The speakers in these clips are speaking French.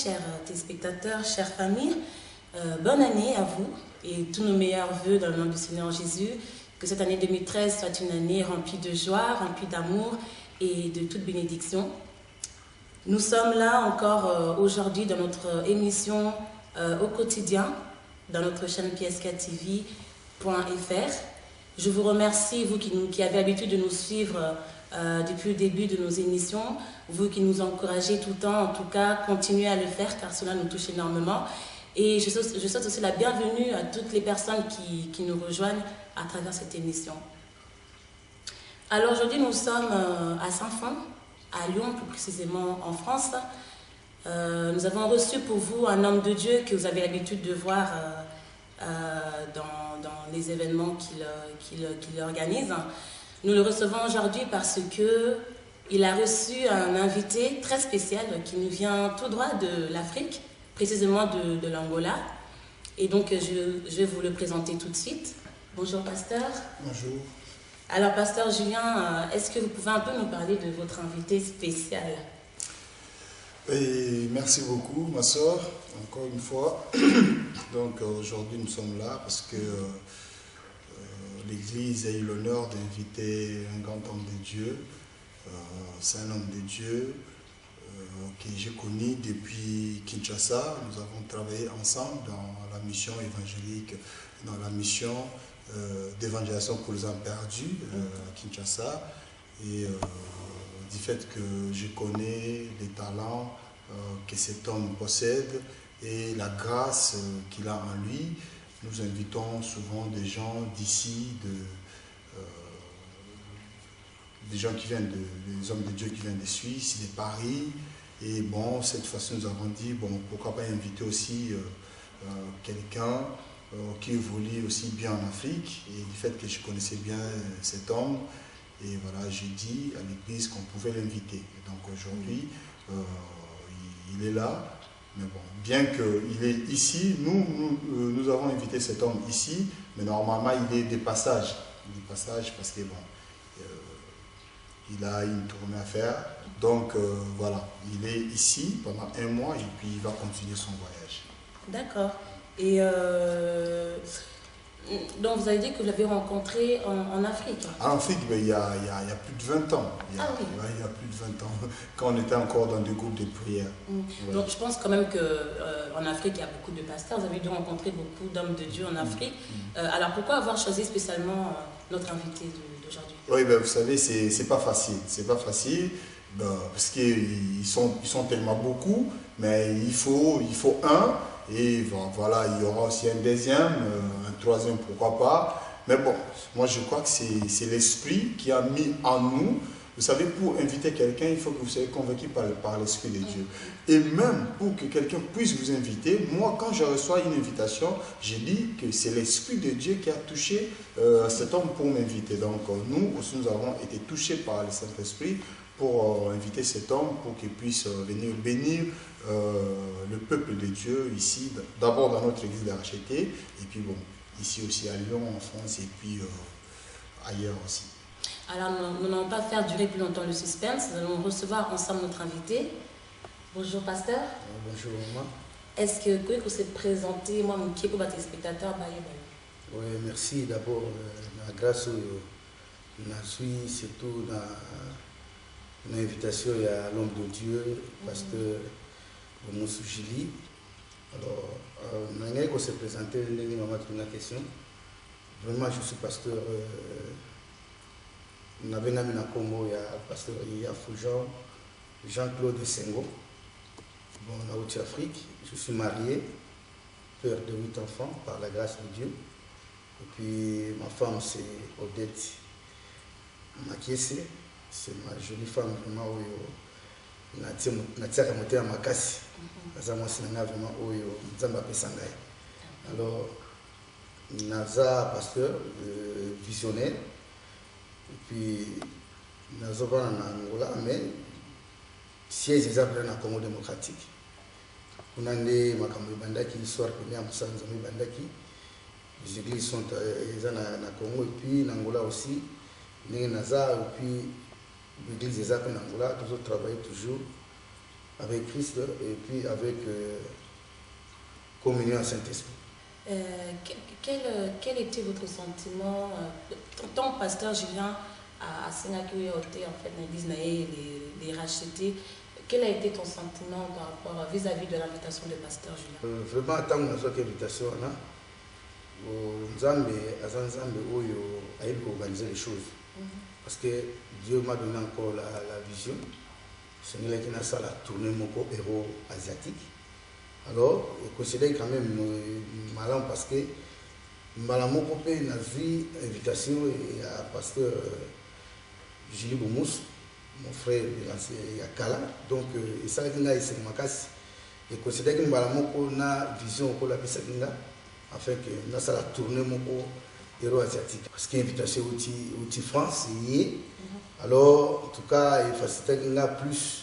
chers téléspectateurs, chères familles. Bonne année à vous et tous nos meilleurs vœux dans le nom du Seigneur Jésus. Que cette année 2013 soit une année remplie de joie, remplie d'amour et de toute bénédiction. Nous sommes là encore aujourd'hui dans notre émission au quotidien, dans notre chaîne pskTV.fr. Je vous remercie, vous qui avez l'habitude de nous suivre depuis le début de nos émissions, vous qui nous encouragez tout le temps, en tout cas, continuez à le faire car cela nous touche énormément. Et je souhaite aussi la bienvenue à toutes les personnes qui nous rejoignent à travers cette émission. Alors aujourd'hui, nous sommes à Saint-Fond, à Lyon, plus précisément en France. Nous avons reçu pour vous un homme de Dieu que vous avez l'habitude de voir dans les événements qu'il organise. Nous le recevons aujourd'hui parce qu'il a reçu un invité très spécial qui nous vient tout droit de l'Afrique, précisément de l'Angola. Et donc, je vais vous le présenter tout de suite. Bonjour, pasteur. Bonjour. Alors, pasteur Julien, est-ce que vous pouvez un peu nous parler de votre invité spécial? Et merci beaucoup, ma soeur, encore une fois. Donc, aujourd'hui, nous sommes là parce que l'Église a eu l'honneur d'inviter un grand homme de Dieu. C'est un homme de Dieu que j'ai connu depuis Kinshasa. Nous avons travaillé ensemble dans la mission évangélique, dans la mission d'évangélisation pour les âmes perdues à Kinshasa. Et du fait que je connais les talents que cet homme possède et la grâce qu'il a en lui, nous invitons souvent des gens d'ici, des gens qui viennent des hommes de Dieu qui viennent de Suisse, de Paris. Et bon, cette fois-ci, nous avons dit, bon, pourquoi pas inviter aussi quelqu'un qui évolue aussi bien en Afrique. Et du fait que je connaissais bien cet homme, et voilà, j'ai dit à l'église qu'on pouvait l'inviter. Donc aujourd'hui, il est là. Mais bon, bien qu'il est ici, nous avons invité cet homme ici, mais normalement, il est de passage. De passage parce que bon, il a une tournée à faire. Donc voilà, il est ici pendant 1 mois et puis il va continuer son voyage. D'accord. Et donc vous avez dit que vous l'avez rencontré en Afrique. En Afrique, ben, il y a plus de 20 ans. Il y a plus de 20 ans, quand on était encore dans des groupes de prière. Ouais. Donc je pense quand même qu'en Afrique, il y a beaucoup de pasteurs. Vous avez dû rencontrer beaucoup d'hommes de Dieu en Afrique. Alors pourquoi avoir choisi spécialement notre invité d'aujourd'hui? Oui, ben, vous savez, c'est pas facile. C'est pas facile. Ben, parce qu'ils sont tellement beaucoup, mais il faut un, et voilà, il y aura aussi un deuxième, un troisième, pourquoi pas. Mais bon, moi je crois que c'est l'Esprit qui a mis en nous. Vous savez, pour inviter quelqu'un, il faut que vous soyez convaincu par l'Esprit de Dieu. Et même pour que quelqu'un puisse vous inviter, moi quand je reçois une invitation, je dis que c'est l'Esprit de Dieu qui a touché cet homme pour m'inviter. Donc nous aussi, nous avons été touchés par le Saint-Esprit pour inviter cet homme, pour qu'il puisse venir bénir le peuple de Dieu ici, d'abord dans notre église d'Archété, et puis bon, ici aussi à Lyon, en France, et puis ailleurs aussi. Alors nous n'allons pas faire durer plus longtemps le suspense, nous allons recevoir ensemble notre invité. Bonjour pasteur. Bonjour maman. Est-ce que vous pouvez vous présenter, moi, mon pied pour votre spectateur? Oui, merci d'abord, la grâce, je suis surtout dans l'invitation à l'homme de Dieu, pasteur Moussou Gili. Alors, on s'est présenté, on m'a trouvé la question. Vraiment, je suis pasteur, on avait nommé dans Congo, il y a pasteur Jean-Claude Sengo. Bon, on a aussi Afrique. Je suis marié, père de 8 enfants, par la grâce de Dieu. Et puis, ma femme, c'est Odette Makiese. C'est ma jolie femme, vraiment, où natia moté à Makasi. Vraiment, alors, Naza, pasteur, visionnaire. Et puis, Naza, en Angola, mais siège exemple dans le Congo démocratique. On a des Bandaki, l'histoire que nous avons Bandaki. Les églises sont dans le Congo et puis en Angola aussi. Les Naza et puis l'église des Apes en Angola, toujours travaillent toujours avec Christ et puis avec communion à Saint-Esprit. Quel était votre sentiment en tant que pasteur Julien à Sénakoui en fait, l'église Naé, les rachetés? Quel a été ton sentiment par rapport vis-à-vis de l'invitation de pasteur Julien? Vraiment, tant que nous avons invitation, Nzambe a organisé les choses. Parce que Dieu m'a donné encore la vision. C'est une la tournée moko héros asiatique. Alors, je considère quand même malin parce que Malamoko Pé n'a vu invitation à pasteur Julie Boumous, mon frère de Yakala. Donc, et ça, c'est ma casse. Je considère que Malamoko a vision pour la Pissakinga afin que nous la tournée moko héros asiatique. Parce que l'invitation au France, alors, en tout cas, il faut plus.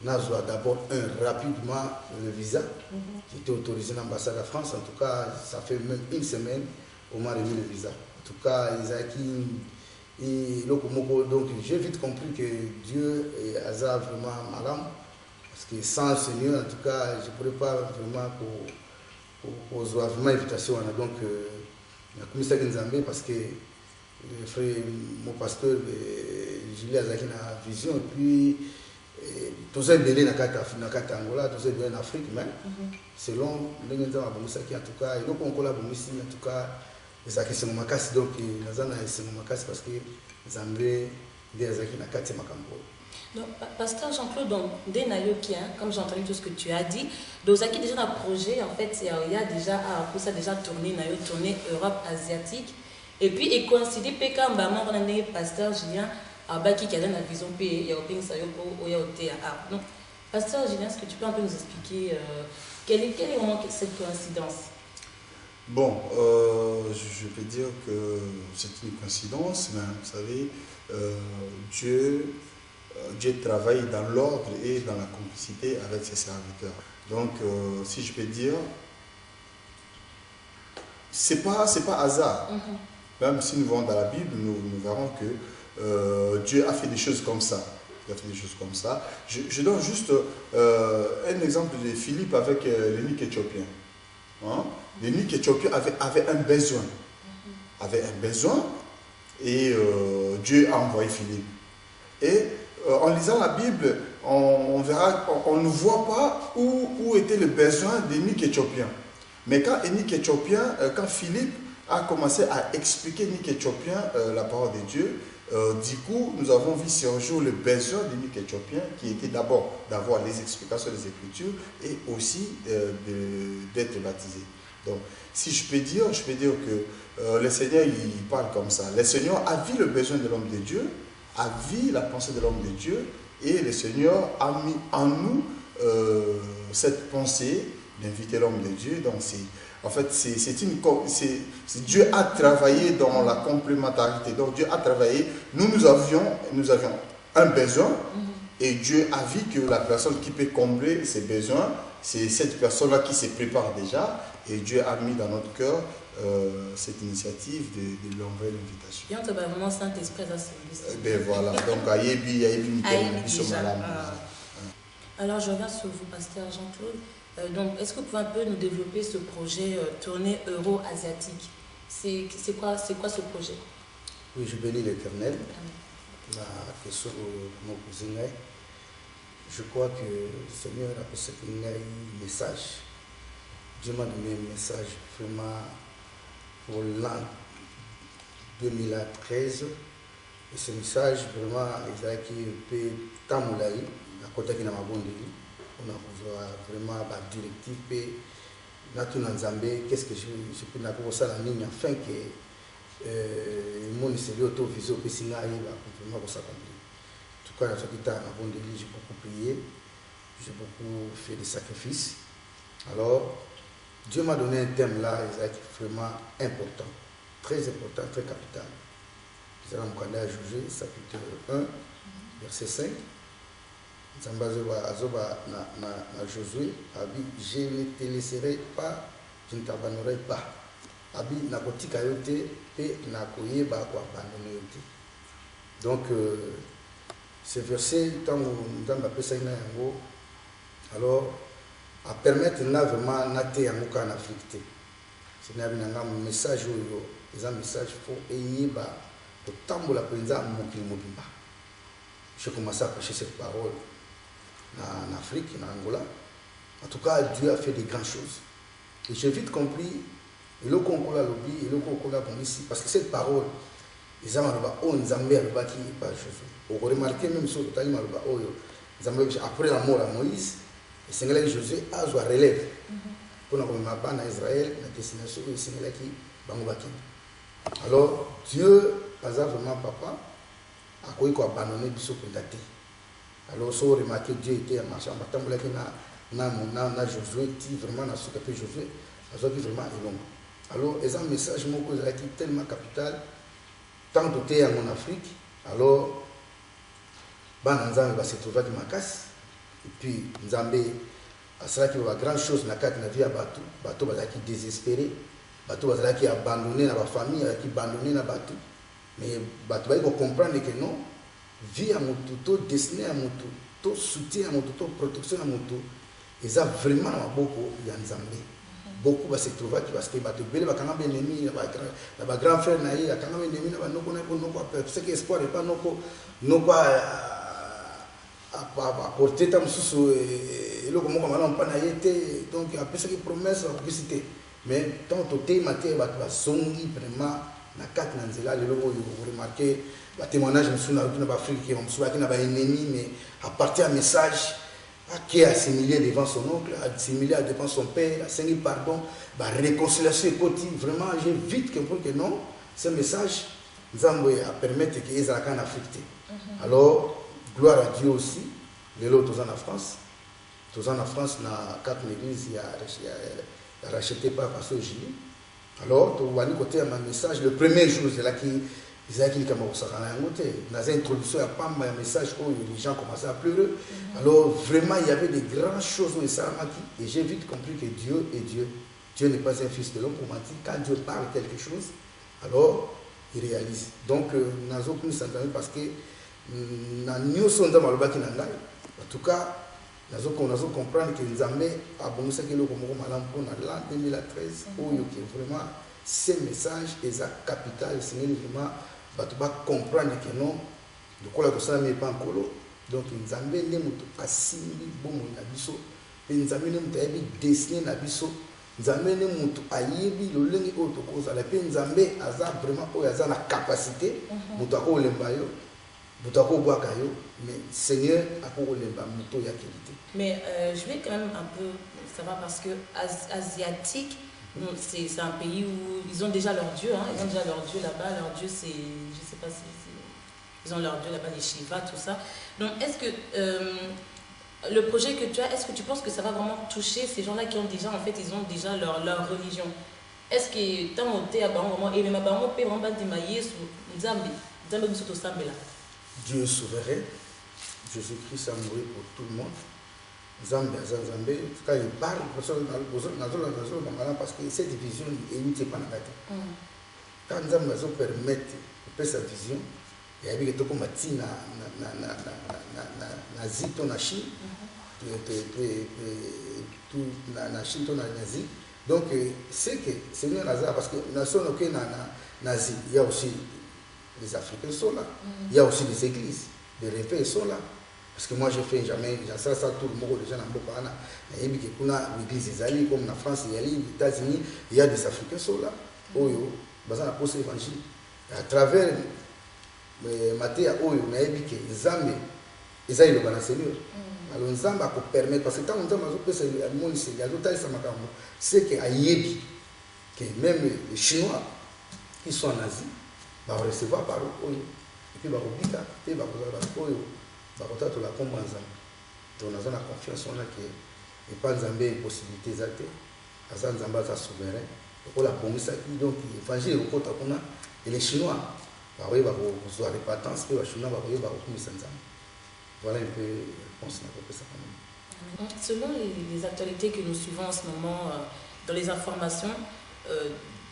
Nous avons d'abord rapidement le visa qui était autorisé dans l'ambassade de France. En tout cas, ça fait même une semaine au moins remis le visa. En tout cas, donc j'ai vite compris que Dieu est vraiment malin. Parce que sans le Seigneur, en tout cas, je ne pourrais pas vraiment avoir vraiment invitation. Donc, il y a comme ça parce que mon pasteur Julien Azaki a une vision. Et puis, tous les belés dans Angola, tous les belés en Afrique, mais selon les gens en tout cas, et donc on collabore ici, en tout cas, les acquis sont ma casse, donc les gens sont ma casse parce que les Anglais, les acquis na kati makambo. Donc, pasteur Jean-Claude, comme j'ai entendu tout ce que tu as dit, donc acquis déjà un projet, en fait, il y a déjà pour ça déjà tourné Europe asiatique, et puis il coïncide PK Mbama on a pasteur Julien. Qui a donné la vision donc, pasteur Julien, est-ce que tu peux un peu nous expliquer quelle est vraiment cette coïncidence? Bon, je peux dire que c'est une coïncidence, mais vous savez, Dieu travaille dans l'ordre et dans la complicité avec ses serviteurs. Donc, si je peux dire, c'est pas hasard. Même si nous voyons dans la Bible, nous verrons que Dieu a fait des choses comme ça. Je donne juste un exemple de Philippe avec l'eunuque éthiopien. L'eunuque éthiopien avait un besoin. Et Dieu a envoyé Philippe. Et en lisant la Bible, on verra, on ne voit pas où était le besoin de l'eunuque éthiopien. Mais quand Philippe a commencé à expliquer l'eunuque éthiopien la parole de Dieu, du coup, nous avons vu sur jour le besoin de l'eunuque éthiopien qui était d'abord d'avoir les explications des Écritures et aussi d'être baptisé. Donc, si je peux dire que le Seigneur, il parle comme ça. Le Seigneur a vu le besoin de l'homme de Dieu, a vu la pensée de l'homme de Dieu, et le Seigneur a mis en nous cette pensée d'inviter l'homme de Dieu. Donc, en fait, Dieu a travaillé dans la complémentarité. Donc Dieu a travaillé. Nous avions un besoin et Dieu a vu que la personne qui peut combler ses besoins, c'est cette personne-là qui se prépare déjà. Et Dieu a mis dans notre cœur cette initiative de lui envoyer l'invitation. Et on te va vraiment Saint-Esprit dans ce service. Ben voilà. Donc Ayebi Alors je reviens sur vous, pasteur Jean-Claude. Donc, est-ce que vous pouvez un peu nous développer ce projet tournée euro-asiatique? C'est quoi ce projet? Oui, je bénis l'Éternel. La question de mon cousin, je crois que le Seigneur a posé un message. Dieu m'a donné un message vraiment pour l'an 2013. Et ce message, vraiment, il a été tamoulaï, à côté de ma bonne. On a vraiment la directive et qu'est-ce que je peux faire ça en ligne afin que le monde se l'auto-visio que c'est là vraiment pour s'accomplir. En tout cas, j'ai beaucoup prié, j'ai beaucoup fait des sacrifices. Alors, Dieu m'a donné un thème là, vraiment important, très important, très capital. Nous allons regarder à juger, chapitre 1, verset 5. Josué, je ne te laisserai pas, je ne t'abandonnerai pas. Donc, ce verset, dans la Alors, à permettre là vraiment naté en Afrique. C'est un message où un message faut et pour tambola penza mokili mobimba. J'ai commencé à prêcher cette parole en Afrique, en Angola. En tout cas, Dieu a fait des grandes choses. Et j'ai vite compris, et le concours à lobby, et le concours à ici, parce que cette parole, ils ont qui pas Josué. On remarqué même sur le talima après la mort de Moïse, le Seigneur Josué a joué relève. Pour nous en Israël, la destination du Seigneur qui va. Alors, Dieu, par exemple, vraiment papa, a quoi abandonné Bissot Pendaté. Alors, si vous remarquez, Dieu était en marchant, na Josué, qui vraiment n'a pas Josué, a vraiment long. Alors, ils ont un message qui est tellement capital, tant de en Afrique, alors, Nzambe va se trouver dans ma casse, et puis Nzambe, c'est là qu'il y a grand chose dans la vie à Batou, Batou va être désespéré, Batou va être abandonné dans la famille, qui abandonné dans Batou. Mais Batou va comprendre que non, vie à mon tout, destiné à mon tout, soutien à mon tout, protection à mon tout, ils ont vraiment beaucoup de Nzambe. Beaucoup va se trouver parce que Batou Bélé va quand même ennemi, va grand frère naïe, va quand même ennemi, va non connaître, c'est que espoir n'est pas non pas apporter tam sous et le comment on pas naïté donc après ce qui promesse la publicité mais tant au thème matin va songi vraiment na quatre nanzela le logo vous remarquez le témoignage me sous na Afrique qui on soit qui n'a pas ennemi mais à partir un message qui est assimilé devant son oncle assimilé devant son père assigné pardon bah réconciliation côté vraiment j'ai vite compris que non ce message nous a permettre que les en Afrique alors gloire à Dieu aussi. Les autres en France. Tous en France, dans 4 églises, il y a racheté par Pasteur Gilles. Alors, tu vois, côté un message, le premier jour, c'est là qu'il y a qui commence à dans l'introduction, il y a pas un message où les gens commençaient à pleurer. Alors, vraiment, il y avait des grandes choses où et j'ai vite compris que Dieu est Dieu. Dieu n'est pas un fils de l'homme pour mentir. Quand Dieu parle quelque chose, alors il réalise. Donc, nous avons plus s'entendre parce que en tout cas, nous avons comprendre que Nzambe a bon ce que nous avons pour l'an 2013, où vraiment ces messages et sa capitale, c'est vraiment tu vas comprendre que non, de quoi la personne n'est pas en colo. Donc Nzambe n'est pas assimilé bon nabiso, et Nzambe n'est pas destiné nabiso, Nzambe n'est pas ayebi le lengi auto cause. La peine Nzambe a vraiment la capacité, mutako lembayo. Mais Seigneur a pour les qualité. Mais je vais quand même un peu savoir parce que asiatique, c'est un pays où ils ont déjà leur dieu, hein, ils ont déjà leur dieu là-bas. Leur dieu, c'est, je sais pas si ils ont leur dieu là-bas, les Shiva, tout ça. Donc, est-ce que le projet que tu as, est-ce que tu penses que ça va vraiment toucher ces gens-là qui ont déjà, en fait, ils ont déjà leur religion? Est-ce que tant que tu as vraiment, et même vraiment, peut vraiment démailler sur Nzambe, Nzambe sur Sambe là? Dieu est souverain, Jésus-Christ a mouru pour tout le monde. Zambé, quand il parle, parce que cette vision est pas négative. Quand Zambé permet de faire sa vision, il y a des gens qui na Chine, na Chine, nazi. Donc, c'est que Seigneur Nazar, parce que nazi, il y a aussi les Africains sont là. Il y a aussi des églises, des réveils sont là. Parce que moi, je fais jamais, ça tout le monde, les gens n'ont pas il y a l'église des Alliés, comme en France, il y a les États-Unis, il y a des Africains sont là. Oyo, basant la poste évangile. À travers Matthieu, Oyo, on a dit que les âmes, ils aillent le bon Seigneur. Alors, les âmes peuvent permettre, parce que quand on a c'est qu'il y a que même les Chinois qui sont en Asie, va recevoir par eux et puis va obiter et va eux va contacter la confiance donc nous avons la confiance on a que et pas Nzambe possibilité zate asa Nzambe sa souverain pour la promesse donc évangile au côté qu'on a et les Chinois va vous avoir repentance que les Chinois va reconnaître Nzambe. Voilà un peu réponse à ça quand même. Selon les actualités que nous suivons en ce moment dans les informations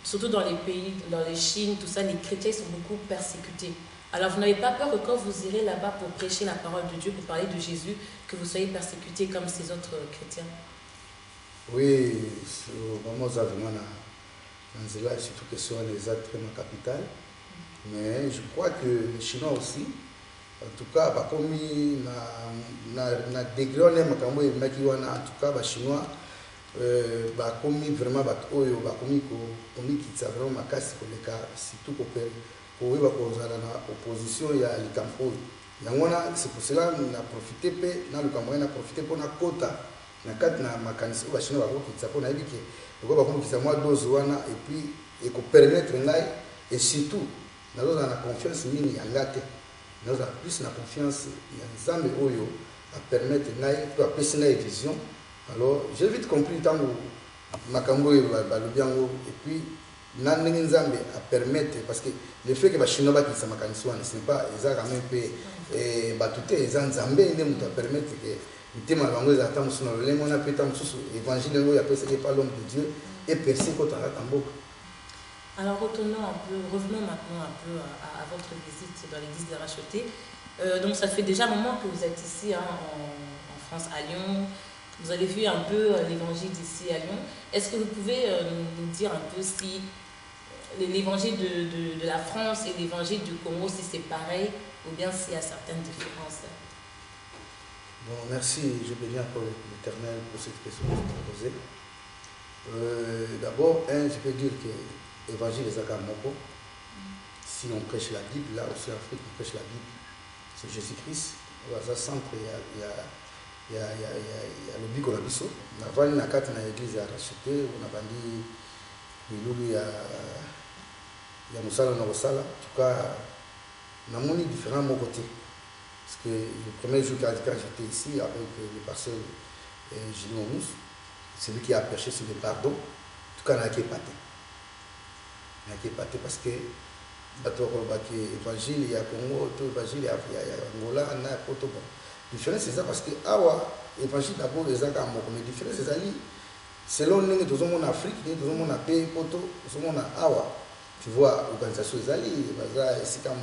surtout dans les pays, dans les Chines, tout ça, les chrétiens sont beaucoup persécutés. Alors vous n'avez pas peur que quand vous irez là-bas pour prêcher la parole de Dieu, pour parler de Jésus, que vous soyez persécutés comme ces autres chrétiens? Oui, vraiment, ça vraiment, surtout que ce soit les actes vraiment capitales. Mais je crois que les Chinois aussi, en tout cas, comme na degré on aime quand même, en tout cas, les Chinois, comme vraiment, comme qui savent vraiment casse pour les cas, surtout pour l'opposition, il y a les camps. C'est pour cela qu'on a profité, dans le Cameroun, on a profité pour la quota. Na kati na makanisi oyo bachinois bakokitisa mpo nayebi ke loko bakomokisa mwa dose wana epuis ekopermettre ngai et surtout nazozala na confiance mingi ya nga te, nazozala plus na confiance ya nzambe oyo apermettre ngai to apesi ngai vision. Alors j'ai vite compris ntango makambo oyo balobi yango epuis na ndenge nzambe apermettre, parce que le fait que bachinois bakitisa makanisi wana c'est pas eza quand même mpe bato te eza nzambe nde moto apermettre ke l'évangile pas l'homme de Dieu et percé quand on a tambour. Alors revenons maintenant un peu à votre visite dans l'église des Rachetés. Donc ça fait déjà un moment que vous êtes ici en France, à Lyon. Vous avez vu un peu l'évangile d'ici à Lyon. Est-ce que vous pouvez nous dire un peu si l'évangile de la France et l'évangile du Congo, si c'est pareil ou bien s'il y a certaines différences? Bon, merci, je bénis encore l'Éternel pour cette question que vous posée. D'abord, je peux dire que l'évangile est à Moko. Si on prêche la Bible, là aussi en Afrique, on prêche la Bible. C'est Jésus-Christ. Dans un centre, il y a le Biko Labiso. On a vendu la carte dans l'église à racheter. On a vendu il y a Moussala Norosala. En tout cas, on a mis différents mots côté. Parce que le premier jour quand j'étais ici avec le pasteur Gilles Mousse, c'est lui qui a prêché sur le pardon. En tout cas, on a été épaté. On a été épaté parce que l'évangile, il y a Congo, l'évangile, il y a Angola, il y a Kotobo. La différence, c'est ça parce que l'évangile d'abord, les gens ont mais la différence, c'est ça. Selon nous, nous sommes en Afrique, nous sommes en pays, nous sommes en Awa. Tu vois, l'organisation des alliés, c'est comme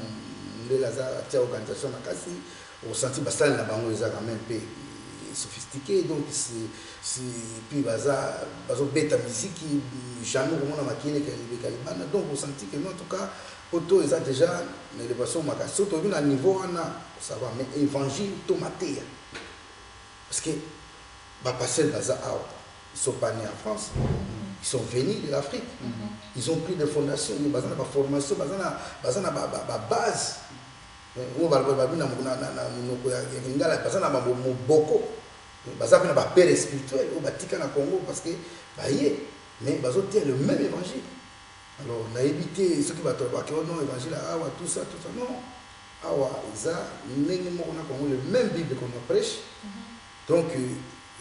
l'organisation au senti basal na bango eza quand même peu sophistiqué, donc c'est puis bazo beta musique jamais comme on a maquillé les calibana, donc au senti que en tout cas auto eza déjà l'élévation makasi surtout à niveau on a ça va, mais évangile tomaté parce que ba passer baza ils sont pas nés en France, ils sont venus de l'Afrique, ils ont pris des fondations, ils ont une formation, ils ont une base. On va parler de père spirituel au Congo parce que mais le même évangile. Alors on a évité ce qui va trouver que non évangile tout ça non le même Bible qu'on prêche. Donc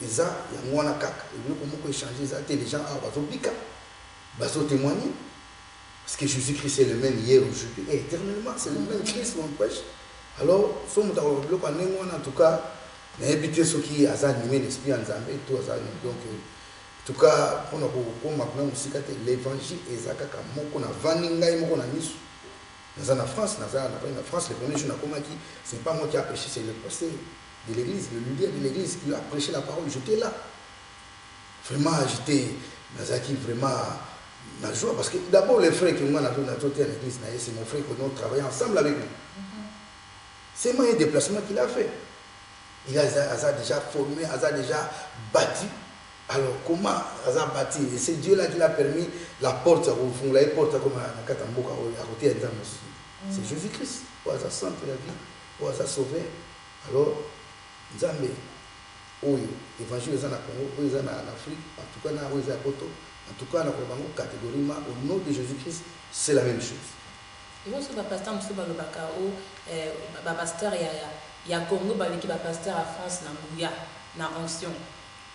il y a un kaka et comment échanger ça les gens témoigner. Parce que Jésus-Christ est le même hier, aujourd'hui et éternellement, c'est le même Christ qu'on prêche. Alors, si on en tout cas, on a évité ce qui a animé l'esprit en Zambé, tout ça. Donc, en tout cas, pour maintenant, l'évangile est qu'on a vaninga qu'on a mis. Dans la France, le premier jour, c'est pas moi qui a prêché, c'est le pasteur de l'église, le leader de l'église qui a prêché la parole. J'étais là. Vraiment, j'étais vraiment. La joie, parce que d'abord les frères que moi on a été à l'église, c'est mon frère que nous travaillons ensemble avec lui. C'est moi un déplacement qu'il a fait. Il a déjà formé, il a déjà bâti. Alors comment il a bâti? Et c'est Dieu là qui l'a permis la porte, la porte comme à Katamboka, à côté de c'est Jésus-Christ. Pour ça centre la vie, pour ça sauver. Alors, Nzambe, l'évangile est en Congo, est en Afrique, en tout cas est à Poto. En tout cas, dans la catégorie, au nom de Jésus-Christ, c'est la même chose. Et vous, ce pasteur, M. Balobakao, pasteur, il y a Congo, qui est pasteur à France, dans Onction.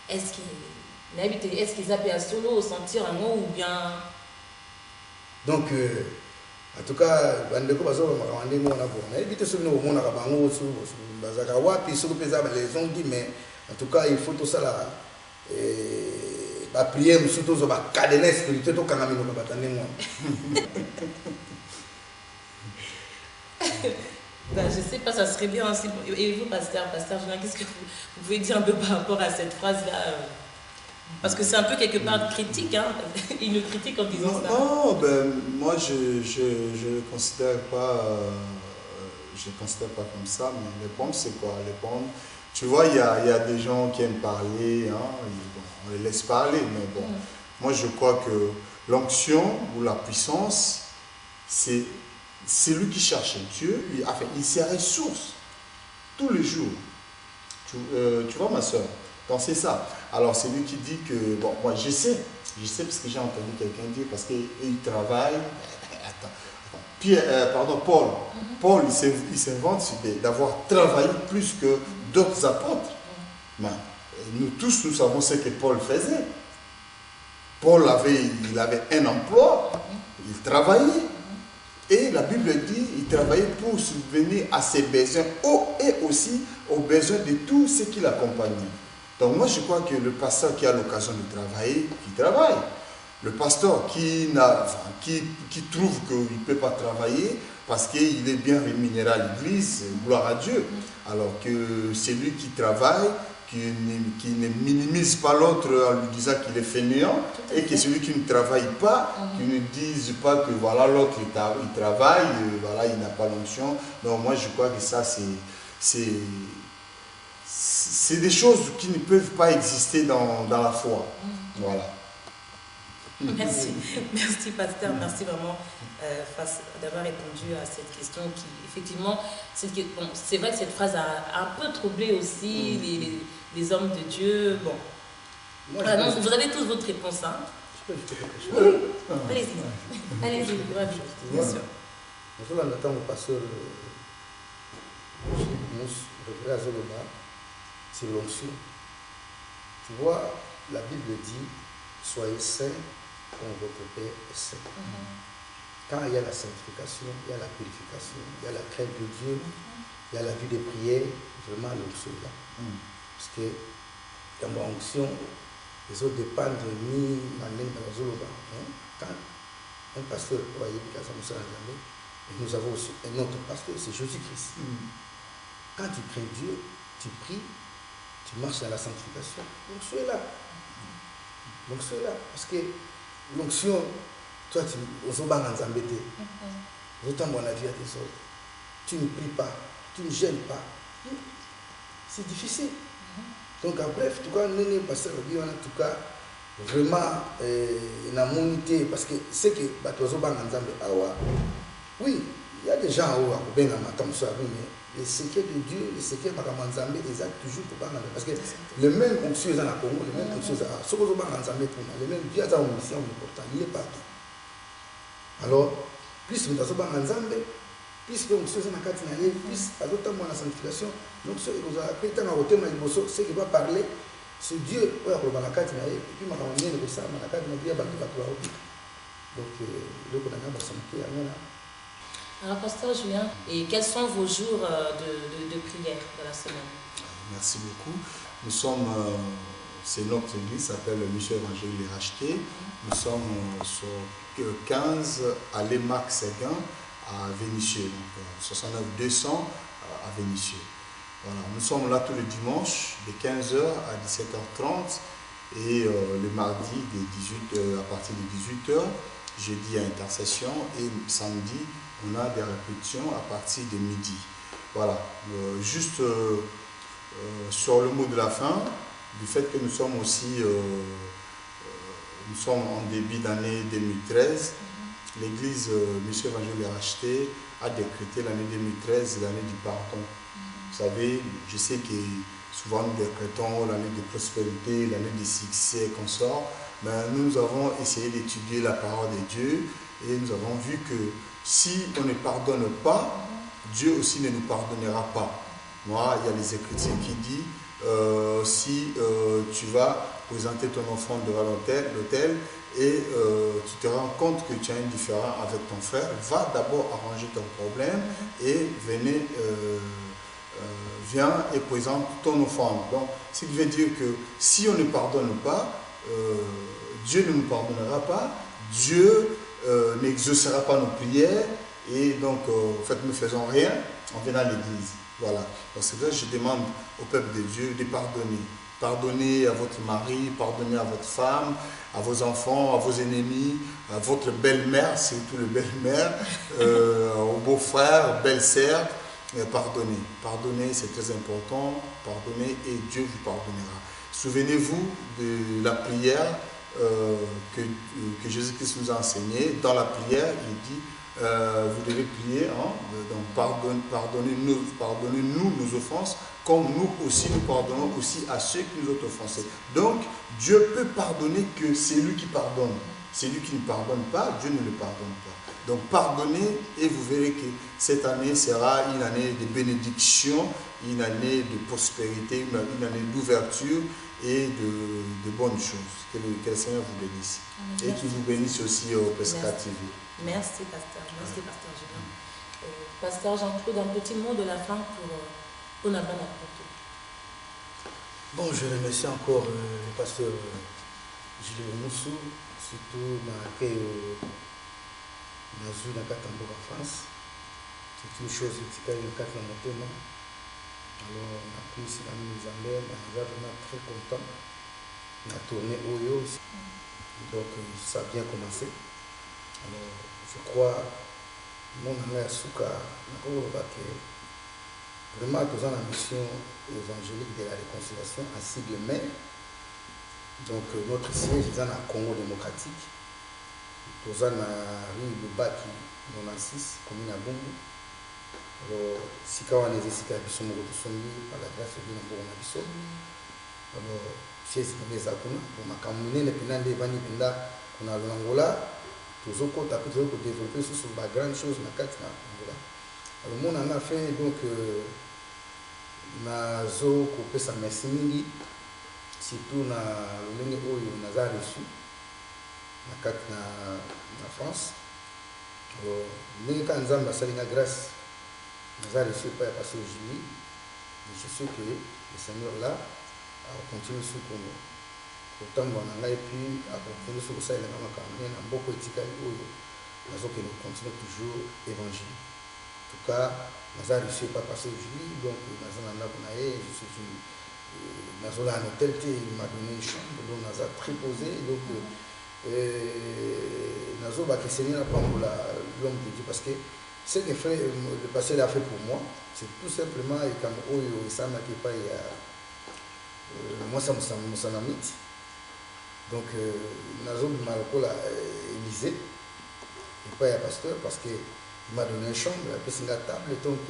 Est-ce qu'ils appellent solo sentir un mot ou bien. Donc, en tout cas, on a évité ce nom, on a les ont dit, mais en tout cas, il faut tout ça là. la prière, surtout, sur la cadenas spirituelle, tout le monde va attendre moi. Ben, je ne sais pas, ça serait bien aussi. Et vous, pasteur Julien, qu'est-ce que vous pouvez dire un peu par rapport à cette phrase-là parce que c'est un peu quelque part critique, hein. Il nous critique en disant ça. Non, ben, moi je ne considère pas, comme ça, mais les pommes c'est quoi? Les pommes, tu vois, il y a des gens qui aiment parler, hein, bon, on les laisse parler, mais bon, moi je crois que l'onction ou la puissance, c'est celui qui cherche Dieu, il s'y ressource tous les jours. Tu vois ma soeur, donc c'est ça. Alors c'est lui qui dit que, bon, moi je sais parce que j'ai entendu quelqu'un dire, parce qu'il travaille, Paul il s'invente d'avoir travaillé plus que d'autres apôtres. Mais nous tous, nous savons ce que Paul faisait. Paul il avait un emploi, il travaillait. Et la Bible dit qu'il travaillait pour subvenir à ses besoins et aussi aux besoins de tous ceux qui l'accompagnaient. Donc moi je crois que le pasteur qui a l'occasion de travailler, qui travaille. Le pasteur qui trouve qu'il ne peut pas travailler parce qu'il est bien rémunéré à l'église, gloire à Dieu. Alors que c'est lui qui travaille, qui ne minimise pas l'autre en lui disant qu'il est fainéant, et que celui qui ne travaille pas, qui ne dise pas que voilà l'autre il travaille, voilà il n'a pas l'onction. Donc moi je crois que ça c'est des choses qui ne peuvent pas exister dans la foi. Voilà. Merci pasteur, merci vraiment d'avoir répondu à cette question qui effectivement, c'est vrai que cette phrase a un peu troublé aussi les hommes de Dieu. Bon, vous avez tous votre réponse, hein? Allez-y, bien sûr. Nous attendons le pasteur sur l'onction. Tu vois, la Bible dit soyez saints comme votre Père est saint. Quand il y a la sanctification, il y a la purification, il y a la crainte de Dieu, il y a la vie de prière, vraiment l'onction là. Parce que dans l'onction, les autres dépendent de nous, quand un pasteur, nous avons aussi un autre pasteur, c'est Jésus-Christ. Quand tu crains Dieu, tu pries, tu marches dans la sanctification, l'onction est là. L'onction est là. Parce que l'onction, toi, tu ne pries pas, tu ne gênes pas. C'est difficile. Donc, bref, en tout cas, nous, pasteur, en tout cas, vraiment, la monité, parce que c'est que, oui, il y a des gens qui ont le secret de Dieu, le secret de Makamazambe, ils ont toujours pour parler. Parce que le même onction dans la Congo, le même onction dans la Congo, le même Dieu a une mission importante, il est partout. Alors, plus nous avons un ensemble, plus l'onction dans la Katinaye, plus à l'autre temps, la sanctification, l'onction est dans la Pétan à Rotem, ce qui va parler, c'est Dieu, qui va la Katinaye, et puis Makamazambe, la Katinaye, il y a donc, le Kodanga va s'enquiller à nous. Alors, pasteur Julien, et quels sont vos jours de prière de la semaine? Merci beaucoup. Nous sommes, c'est notre église, s'appelle Mission Évangile Les Rachetés. Nous sommes sur 15 à l'EMAC Séguin à Vénissieux, donc 69 200 à Vénissieux. Voilà. Nous sommes là tous les dimanches de 15h à 17h30 et le mardi à partir de 18h, jeudi à intercession et samedi on a des répétitions à partir de midi. Voilà, juste sur le mot de la fin, du fait que nous sommes aussi, nous sommes en début d'année 2013, l'église Mission Évangile Les Rachetés a décrété l'année 2013 l'année du pardon. Vous savez, je sais que souvent nous décrétons l'année de prospérité, l'année de succès, consort, mais nous avons essayé d'étudier la parole de Dieu et nous avons vu que si on ne pardonne pas, Dieu aussi ne nous pardonnera pas. Moi, il y a les Écritures qui disent si tu vas présenter ton enfant devant l'autel et tu te rends compte que tu as un différend avec ton frère, va d'abord arranger ton problème et viens et présente ton offrande. Donc, ce qui veut dire que si on ne pardonne pas, Dieu ne nous pardonnera pas, Dieu n'exaucera pas nos prières, et donc en fait nous ne faisons rien en venant à l'église. Voilà. Donc c'est vrai, je demande au peuple de Dieu de pardonner. Pardonnez à votre mari, pardonnez à votre femme, à vos enfants, à vos ennemis, à votre belle-mère, surtout le belle-mère, aux beaux-frères, belle-sœurs. Pardonnez. Pardonnez, c'est très important. Pardonnez et Dieu vous pardonnera. Souvenez-vous de la prière que Jésus-Christ nous a enseignée. Dans la prière, il dit, vous devez prier, hein, donc pardonnez-nous nos offenses, comme nous aussi nous pardonnons aussi à ceux qui nous ont offensés. Donc, Dieu peut pardonner que c'est lui qui pardonne. Celui qui ne pardonne pas, Dieu ne le pardonne pas. Donc, pardonnez et vous verrez que cette année sera une année de bénédiction, une année de prospérité, une année d'ouverture et de bonnes choses. Que le Seigneur vous bénisse. Et qu'il vous bénisse aussi au Pesca TV. Merci, pasteur. Merci, pasteur Julien. Pasteur Jean-Claude, un petit mot de la fin pour la bonne apôtre. Bon, je remercie encore le pasteur Julien Moussou, surtout dans la France. C'est une chose qui est dans mon thème. Alors, on a pris ici la mise en l'air, on est vraiment très content. On a tourné Oyo, donc ça a bien commencé. Alors, je crois, mon ami Asuka, vraiment, nous avons la mission évangélique de la réconciliation à sigle mère. Donc, notre siège est dans le Congo démocratique. Nous avons la rue Lubaki, 96, commune à Bungu. Alors, si on a des explications par la grâce de Dieu, on a des choses. Alors, si on a des actions, on a des on a l'Angola, tout ce qu'on a pu développer sur la grande chose dans la Angola. Alors, mon on a fait donc, na zo kopesa merci mingi, surtout na lolenge oyo naza reçu na kati na France. Alors, ndenge ka nzambe asalinga grâce naza reçu pa ya pasteur Julie. Je suis sûr que le Seigneur là continue sur Congo. Kotambola na ngai puis continue sur kosalela makambo na mboko etikali oyo nazokende continue toujours évangile. En tout cas, je suis pas passé Julie, donc je suis dans un hôtel, il m'a donné une chambre, donc je suis préposé, donc je suis l'homme de Dieu, parce que ce que le passé a fait pour moi, c'est tout simplement comme moi ça me amite. Donc je suis Élysée, et pas un pasteur, parce que il m'a donné une chambre, puis la table, donc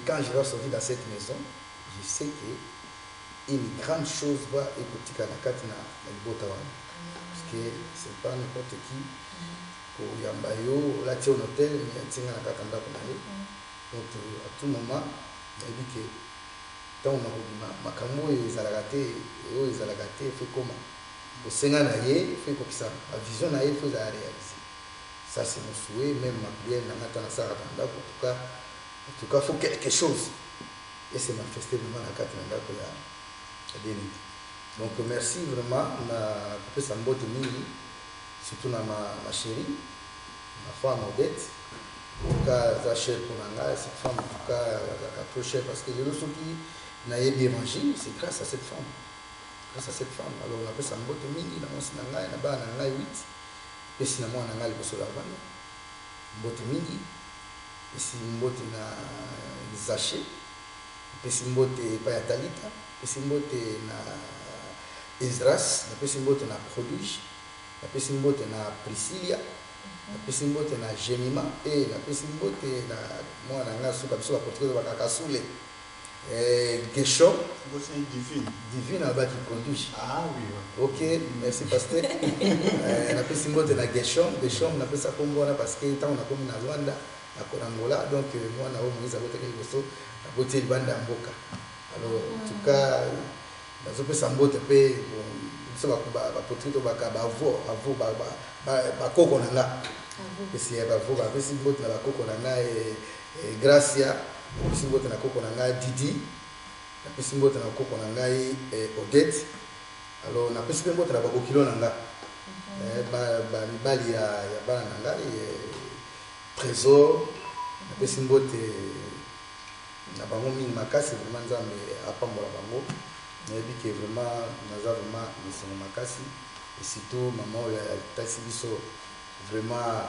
quand je vais sortir dans cette maison, je sais qu'une grande chose va écouter à la Katina, parce que ce n'est pas n'importe qui. Pour Yambayo, là tu es au hôtel, mais tu es à la Katanda. Donc à tout moment, il dit que tant on a ma camo et les alagatés, fait comment? Au Sénat, il fait comme ça. La vision, il faut la réaliser. Ça, c'est mon souhait, même ma prière, en tout cas, il faut quelque chose. Et c'est manifesté vraiment dans la carte de donc, merci vraiment. On a fait ça surtout dans ma chérie, ma femme Odette. En tout cas, ça chère pour cette femme, en tout cas, trop chère parce que les autres qui n'ont évangile, c'est grâce à cette femme. Grâce à cette femme. Alors, on a fait ça dans on a 8. Pesi na mwana ngali kosola bana mbote mingi pesi mbote na Zaché pesi mbote pa ya Talita pesi mbote na Ezras na pesi mbote na Prodige na pesi mbote na Priscilla na pesi mbote na Jemima et na pesi mbote na mwana ngali suka biso ba portrait ba kakasule Geshom, divine à qui conduit. Ah oui. Ok, merci pasteur. On a fait symbole de la Geshom, on a fait ça comme voilà parce que tant on a comme na Rwanda, à Angola, donc moi on a Moïse a voté quelque chose, a voté le bande Mboka. Alors en tout cas, dans ce symbole de paix, ça va portrait de ba koko nanga. Et c'est ba symbole de la koko nanga et Gracia. Pesi mbote na koko na ngai Didi, na pesi mbote na koko na ngai Odette. Alors, on a plus de temps à beaucoup kilo nanga. Bali ya bana nanga trésor. On a plus de temps na bango mingi makasi vraiment nzambe apambola bango. Mais que vraiment naza vraiment misongo makasi et surtout maman ya taxi biso vraiment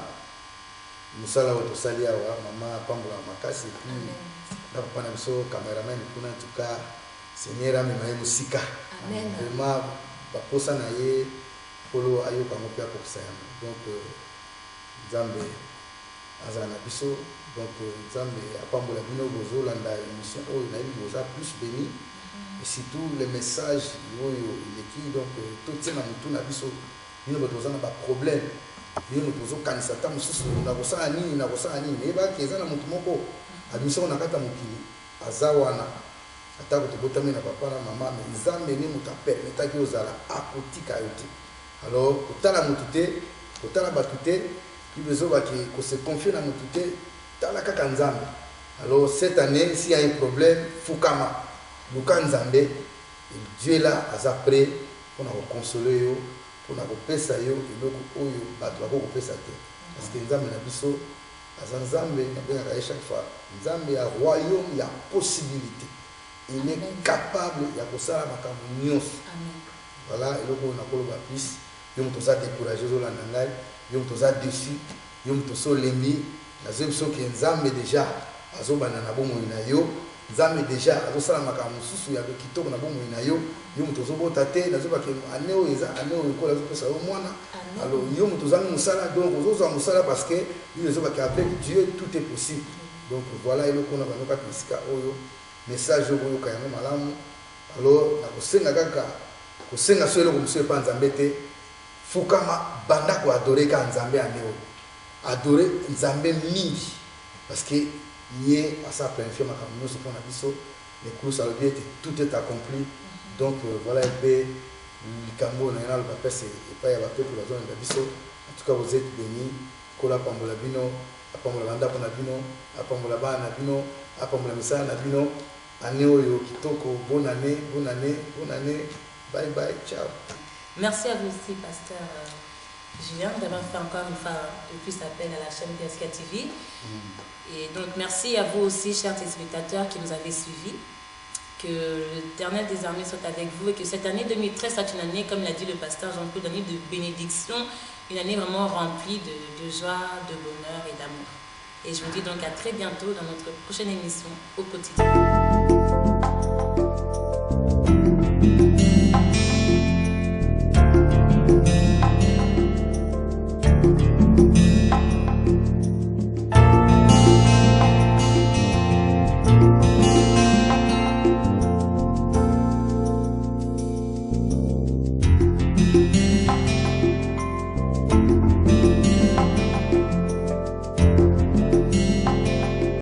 musala wa tosali awa maman apambola makasi et puis na papa na biso cameraman kuna en tout cas Seigneur amemaye musika. Amen. Vraiment baposa na ye polo ayoka ngo pe akokisa yango. Donc nzambe azala na biso donc nzambe apambola bino bozolanda émission oyo nayebi boza plus béni et surtout les messages oyo eleki donc totie na mutu na biso bino bato boza na baproblème bino tozokanisa ata mosusu nakosala nini nayebaki eza na motu moko admission na kati ya mokili aza wana atako tobotami na papa na mama me nzambe ni moto apermetaki ozala akotika yo te. Alors kotala motu te kotala bato te ibezobaki kose confie na motu te tala kaka nzambe. Alors cette année s'il y a un problème fukama luka nzambe Dieu est là aza prêt pour na consoler yo pour na kopesa yo eloko oyo bato bakokopesa te parce que nzambe na biso aza nzambe na bengaka ye chaque fois nzambe ya royaume ya possibilité. Il est capable de faire des choses. Voilà, et donc on a colobé plus. Nous sommes découragés, nous sommes déçus, nous sommes lembi. Nous sommes déjà Nzambe déjà azosala makambo mususu ya kitoko na bomo ina yo mutozobota te nazoba ke aneo eza aneo ikola zopesa yo mwana. Alors yo mutozanga musala donc ozozwa musala parce que il ezoba ke avec Dieu tout est possible. Donc voilà eloko na banoka kisika oyo message oyo kayano malamu. Alors nakosenga kaka kosenga so eloko musu epa Nzambe te fukama banda ko adorer ka Nzambe aneo adorer Nzambe mingi parce que hier à sa planifié ma caméra sur la biso les courses à l'objet tout est accompli donc voilà un peu le cambo na le papa c'est pas ya bato pour la zone de biso en tout cas vous êtes bénis kola pambola bino apambola banda pona bino apambola bana bino apambola misala na bino année oyo kitoko bonne année bye bye ciao. Merci à vous aussi pasteur Julien d'avoir fait encore une fois de plus appel à la chaîne PSK TV. Et donc merci à vous aussi, chers téléspectateurs qui nous avez suivis. Que l'Éternel des armées soit avec vous et que cette année 2013 soit une année, comme l'a dit le pasteur Jean-Claude, une année de bénédiction, une année vraiment remplie de joie, de bonheur et d'amour. Et je vous dis donc à très bientôt dans notre prochaine émission au quotidien.